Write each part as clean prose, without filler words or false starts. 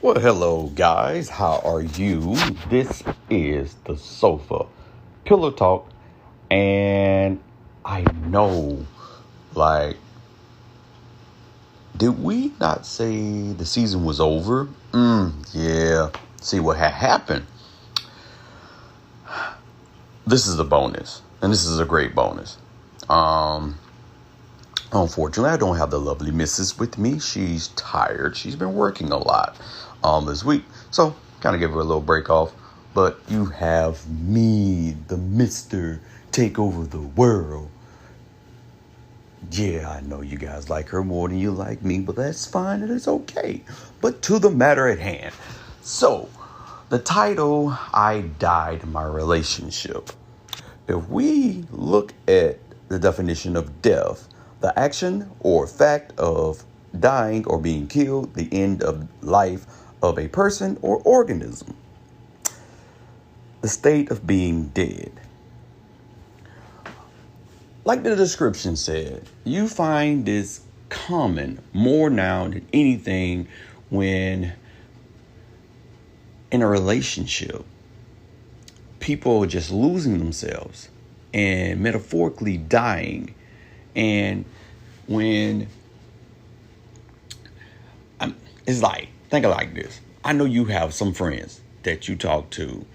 Well, hello, guys. How are you? This is the Sofa Pillow Talk, and I know, like, did we not say the season was over? Yeah. See what had happened. This is a bonus, and this is a great bonus. Um, Unfortunately, I don't have the lovely missus with me. She's tired. She's been working a lot this week. So, kind of give her a little break off. But you have me, the Mr. Take Over the World. Yeah, I know you guys like her more than you like me, but that's fine and it's okay. But to the matter at hand. So, the title, I Died My Relationship. If we look at the definition of death, the action or fact of dying or being killed, the end of life of a person or organism, the state of being dead. Like the description said, you find this common more now than anything when in a relationship, people are just losing themselves and metaphorically dying. And when it's like, think of it like this. I know you have some friends that you talk to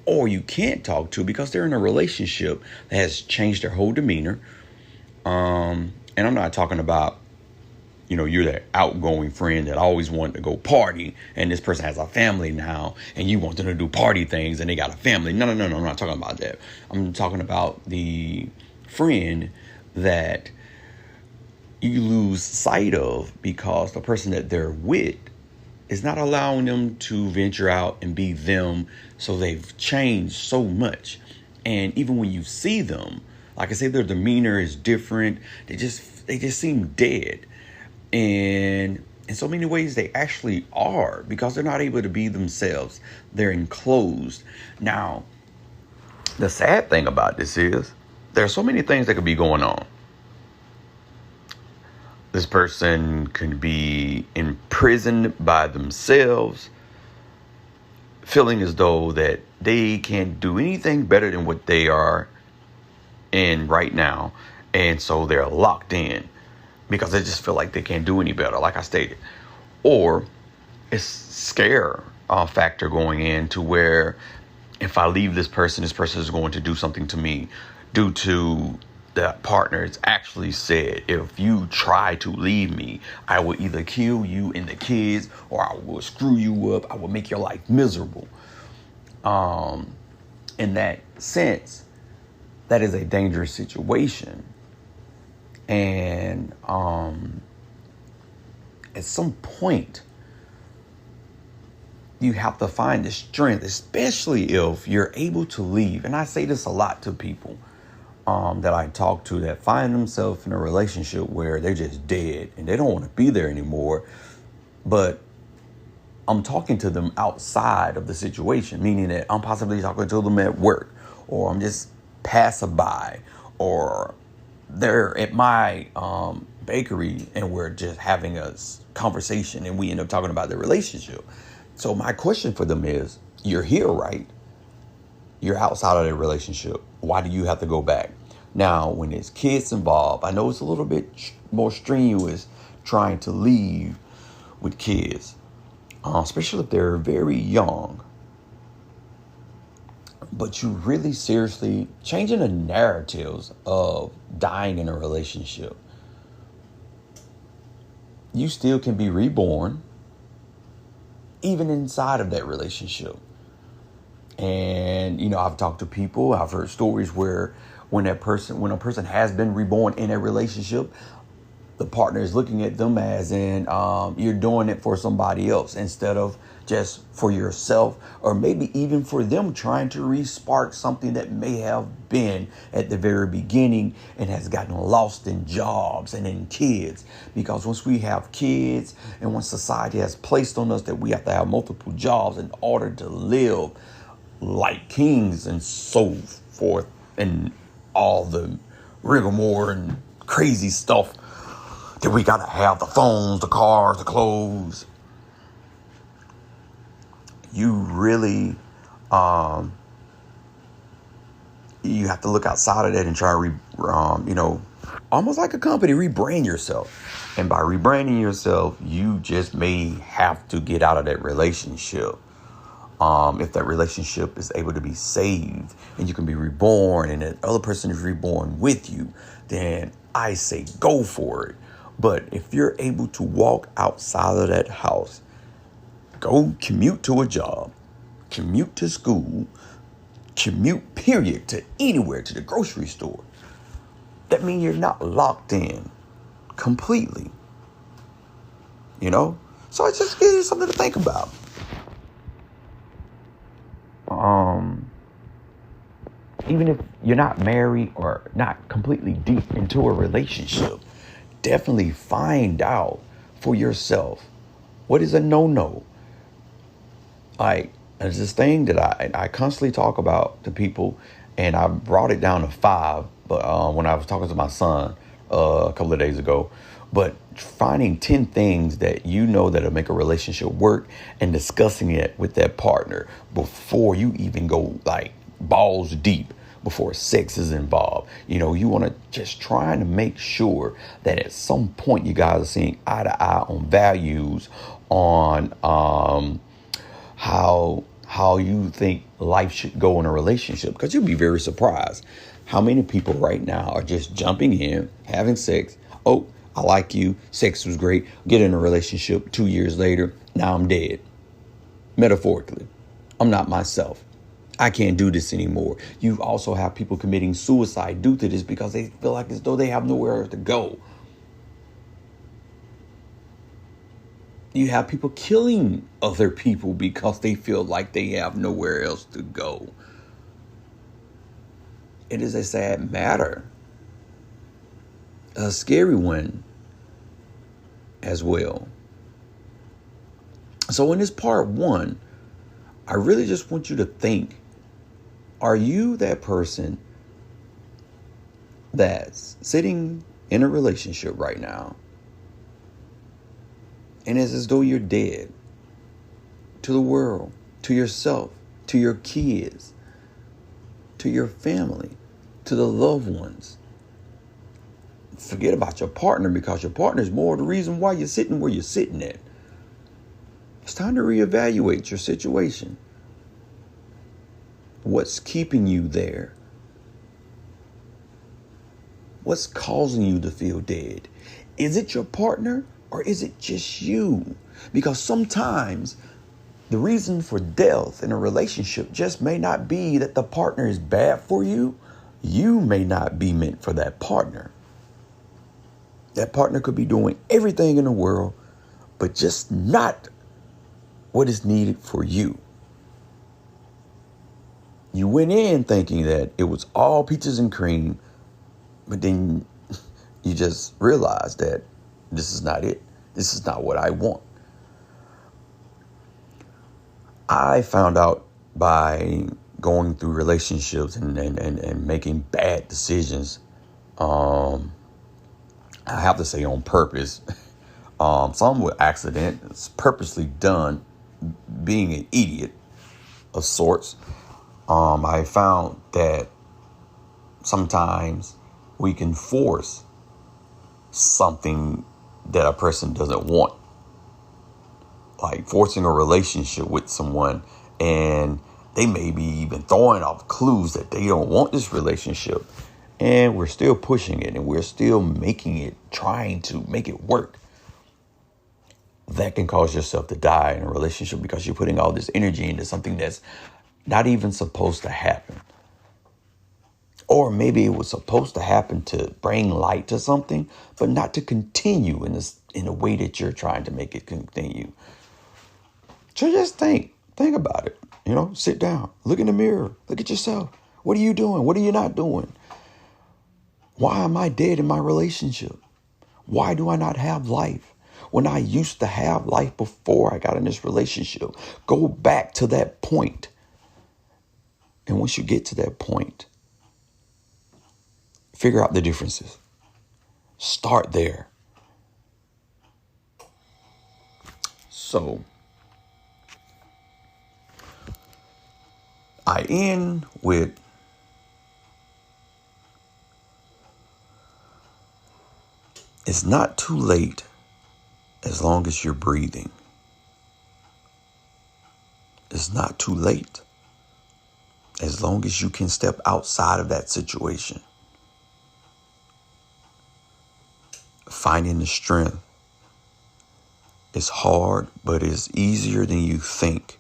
or you can't talk to because they're in a relationship that has changed their whole demeanor. And I'm not talking about, you're that outgoing friend that always wanted to go party and this person has a family now and you want them to do party things and they got a family. No, I'm not talking about that. I'm talking about the friend that you lose sight of because the person that they're with is not allowing them to venture out and be them. So they've changed so much. And even when you see them, like I say, their demeanor is different. They just seem dead. And in so many ways they actually are because they're not able to be themselves. They're enclosed. Now, the sad thing about this is there are so many things that could be going on. This person can be imprisoned by themselves, feeling as though that they can't do anything better than what they are in right now. And so they're locked in because they just feel like they can't do any better, like I stated. Or it's scare factor going in to where if I leave this person is going to do something to me due to the partners actually said, if you try to leave me, I will either kill you and the kids or I will screw you up. I will make your life miserable. In that sense, that is a dangerous situation. And at some point, you have to find the strength, especially if you're able to leave. And I say this a lot to people that I talk to that find themselves in a relationship where they're just dead and they don't want to be there anymore. But I'm talking to them outside of the situation, meaning that I'm possibly talking to them at work, or I'm just passerby, or they're at my bakery and we're just having a conversation and we end up talking about the relationship. So my question for them is, you're here, right? You're outside of the relationship. Why do you have to go back? Now, when there's kids involved, I know it's a little bit more strenuous trying to leave with kids, especially if they're very young. But you really seriously changing the narratives of dying in a relationship. You still can be reborn, even inside of that relationship. And, I've talked to people, I've heard stories where when a person has been reborn in a relationship, the partner is looking at them as in you're doing it for somebody else instead of just for yourself, or maybe even for them trying to re-spark something that may have been at the very beginning and has gotten lost in jobs and in kids. Because once we have kids and once society has placed on us that we have to have multiple jobs in order to live like kings and so forth, and all the rigmarole and crazy stuff that we gotta have, the phones, the cars, the clothes. you really, you have to look outside of that and try to, almost like a company, rebrand yourself. And by rebranding yourself, you just may have to get out of that relationship. If that relationship is able to be saved and you can be reborn and that other person is reborn with you, then I say go for it. But if you're able to walk outside of that house, go commute to a job, commute to school, commute period to anywhere, to the grocery store, that means you're not locked in completely. So I just give you something to think about. Even if you're not married or not completely deep into a relationship, definitely find out for yourself what is a no-no. There's this thing that I constantly talk about to people, and I brought it down to 5. But when I was talking to my son a couple of days ago, but finding 10 things that that'll make a relationship work and discussing it with that partner before you even go like balls deep, before sex is involved. You want to just trying to make sure that at some point you guys are seeing eye to eye on values, on how you think life should go in a relationship, because you'll be very surprised how many people right now are just jumping in, having sex. Oh, I like you. Sex was great. Get in a relationship. 2 years later, now I'm dead. Metaphorically, I'm not myself. I can't do this anymore. You also have people committing suicide due to this because they feel like as though they have nowhere to go. You have people killing other people because they feel like they have nowhere else to go. It is a sad matter. A scary one as well. So in this part 1, I really just want you to think, are you that person that's sitting in a relationship right now and it's as though you're dead to the world, to yourself, to your kids, to your family, to the loved ones? Forget about your partner, because your partner is more the reason why you're sitting where you're sitting at. It's time to reevaluate your situation. What's keeping you there? What's causing you to feel dead? Is it your partner or is it just you? Because sometimes the reason for death in a relationship just may not be that the partner is bad for you. You may not be meant for that partner. That partner could be doing everything in the world, but just not what is needed for you. You went in thinking that it was all peaches and cream, but then you just realized that this is not it. This is not what I want. I found out by going through relationships and making bad decisions, I have to say on purpose, some with accident, it's purposely done, being an idiot of sorts. I found that sometimes we can force something that a person doesn't want, like forcing a relationship with someone, and they may be even throwing off clues that they don't want this relationship, and we're still pushing it and we're still making it, trying to make it work. That can cause yourself to die in a relationship because you're putting all this energy into something that's not even supposed to happen. Or maybe it was supposed to happen to bring light to something, but not to continue in a way that you're trying to make it continue. So just think about it. Sit down, look in the mirror, look at yourself. What are you doing? What are you not doing? Why am I dead in my relationship? Why do I not have life when I used to have life before I got in this relationship? Go back to that point. And once you get to that point, figure out the differences. Start there. So, I end with it's not too late as long as you're breathing. It's not too late as long as you can step outside of that situation. Finding the strength is hard, but it's easier than you think.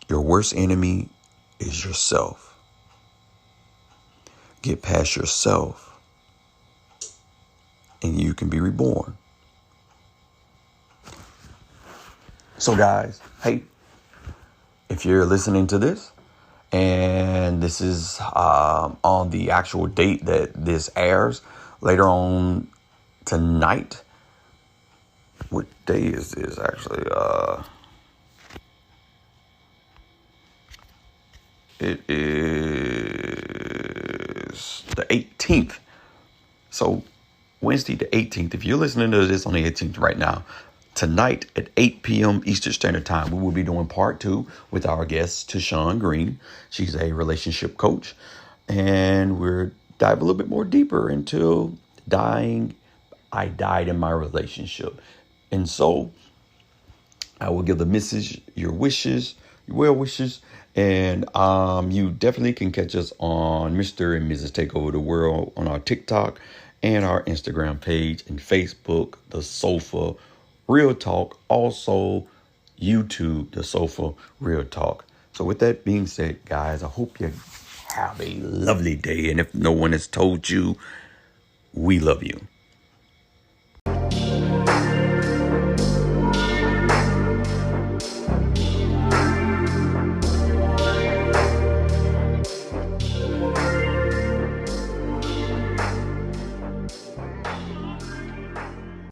Your worst enemy is yourself. Get past yourself, and you can be reborn. So guys, hey, if you're listening to this, and this is on the actual date that this airs, later on tonight. What day is this actually? It is the 18th. So Wednesday the 18th. If you're listening to this on the 18th right now, tonight at 8 p.m. Eastern Standard Time, we will be doing part 2 with our guest, Tashawn Green. She's a relationship coach. And we're dive a little bit more deeper into I died in my relationship. And so I will give the message, your wishes, your well wishes. And you definitely can catch us on Mr. and Mrs. Take Over the World on our TikTok and our Instagram page and Facebook, The Sofa Real Talk. Also, YouTube, The Sofa Real Talk. So with that being said, guys, I hope you have a lovely day. And if no one has told you, we love you.